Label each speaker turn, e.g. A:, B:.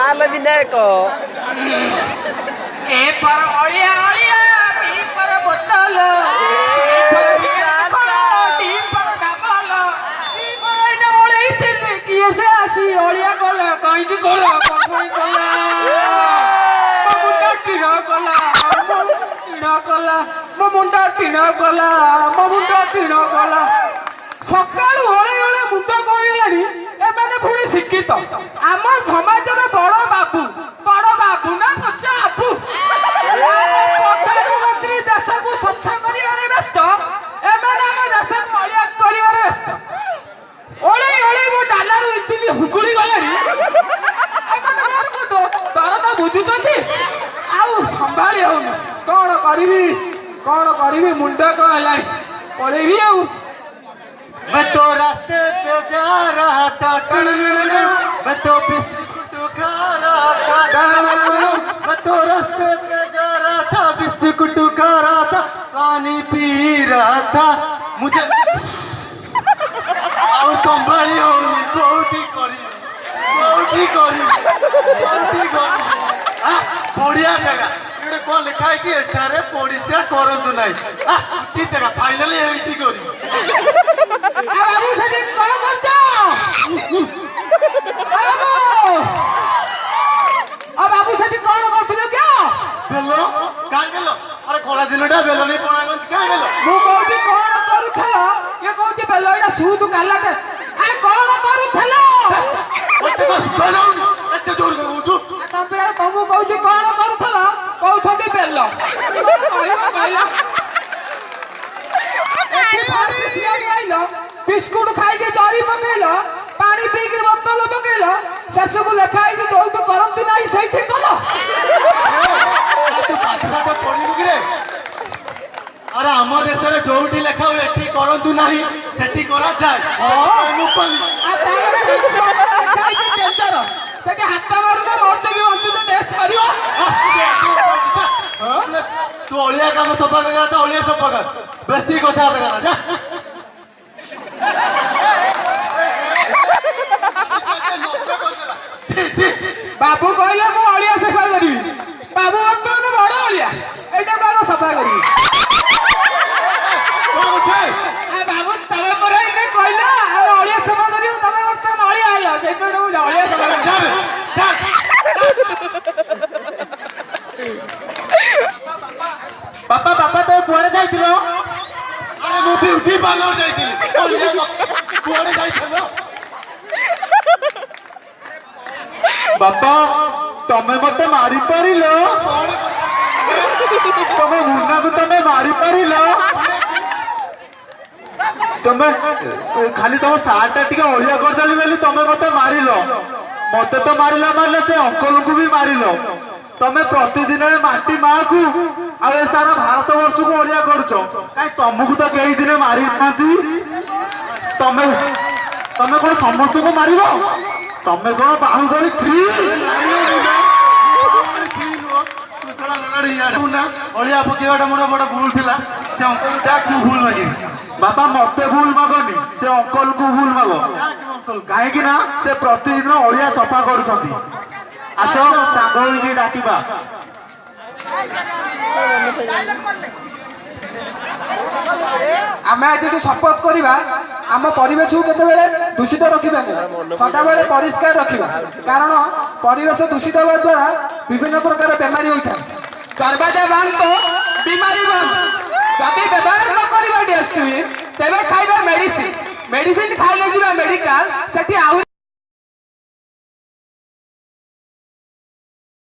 A: चाल विनायक
B: ए पर ओलिया ओलिया टी पर बोतल पर सिगरेट टी पर डबल ओए न ओले इतने किए से आसी ओलिया कोला कहीं की कोला कोई कोला मुंडा टीना कोला मुंडा टीना कोला सकाळु ओले ओले मुंड कहिलानी एमाने पुणी शिक्षित आम समाजर बड़ बाबू ना पचा आबू प्रधानमंत्री देश को स्वच्छ करिवारे व्यस्त एमाने आम देश मलिया करिवारे व्यस्त ओले ओले मो डालारू इचिली हुकुली गलेनी एमाने मोर को दरद बुझुचंती आउ संभाली होन कोन करिवी मुंड को हलाई पळेवी आउ
C: मैं तो रास्ते पे जा रहा था मैं तो बिस्कुट खा रहा था मैं तो रास्ते पे जा रहा था बिस्कुट खा रहा था पानी पी रहा था मुझे और संभाली होनी बहुत ही करी बढ़िया जगह ये कौन लिखा है एठारे परिश्रा करंतु नहीं उचित जगह फाइनली एमती करी
B: बाबू सेठी कौन करछ बाबू सेठी कौन करथिलो क्या
C: बेलो काई बेलो अरे खरा दिनटा बेलो नहीं पणा गंत काई बेलो
B: मु कहूची कौन करूथलो ये कहूची बेलो एटा सूद कालाटे आ कौन करूथलो
C: ओते बस बजाऊ एते जोर कहूछु
B: तंबे तमु कहूची कौन करूथलो कहउछंती बेलो कहला बिस्कुट खाई के जरी पकेल पानी पी के बोतल पकेल शेष को लेखा जो करती ना सही कल
C: अरे आम देश में जोटी लेखा हुए एठी करंतु नाही सेठी करा जाए
B: सेठी हाथ मारुना मरच कि बंचुत टेस्ट करियो
C: तू ओलिया काम सफा कर तो ओलिया सफा कर बेसी कथा करा जा
B: बाबू कहले मु ओलिया सफा करी बाबू बर्तमान बड़ ओलिया एटा बाबू सफा करी बाबू तमे पर इने कहला हम ओलिया सफा करी तमे बर्तमान ओलिया आलो जेपे ओलिया सफा कर
C: पापा तो कुआरे जाइथिलो अरे मु ब्यूटी पार्लर जाइथिली ओलिया कुआरे जाइथिलो बापा तमे मते मारी परिलो तमे मुन्ना को तमे मारी परिलो तमे खाली तम सार्ट टिके ओलिया कर देली बेली तमे मते मारिलो मते तो मारिला से अंकल को भी मारिलो तमे प्रतिदिन माटी माँ को आ सारा भारत वर्ष को ओलिया करछो काई तुमको तो कई दिन मारी नांती तमे तमे कोन समस्त को मारिबो तमे कोन बाहुबली 3 ओलिया पकेवाटा मोर बड़ा भूल थिला से अंकल डाक मु भूल मागी बाबा मते भूल मागनी से अंकल को भूल मागो अंकल काहे कि ना से प्रतिदिन ओलिया सफा करूछंती आसो सांगोई की डाकिबा
B: आमे आज शपथ करवा आम परिवेश को केते दूषित रखा सदा बेले परिष्कार रखा कारण परिवेश दूषित होगा द्वारा विभिन्न प्रकार बेमारी होता है दरवाजा बंद तो बीमारी बंद जब व्यवहार न कर डस्टबिन तेरे खाइबा मेडिसिन खाइले जा मेडिकल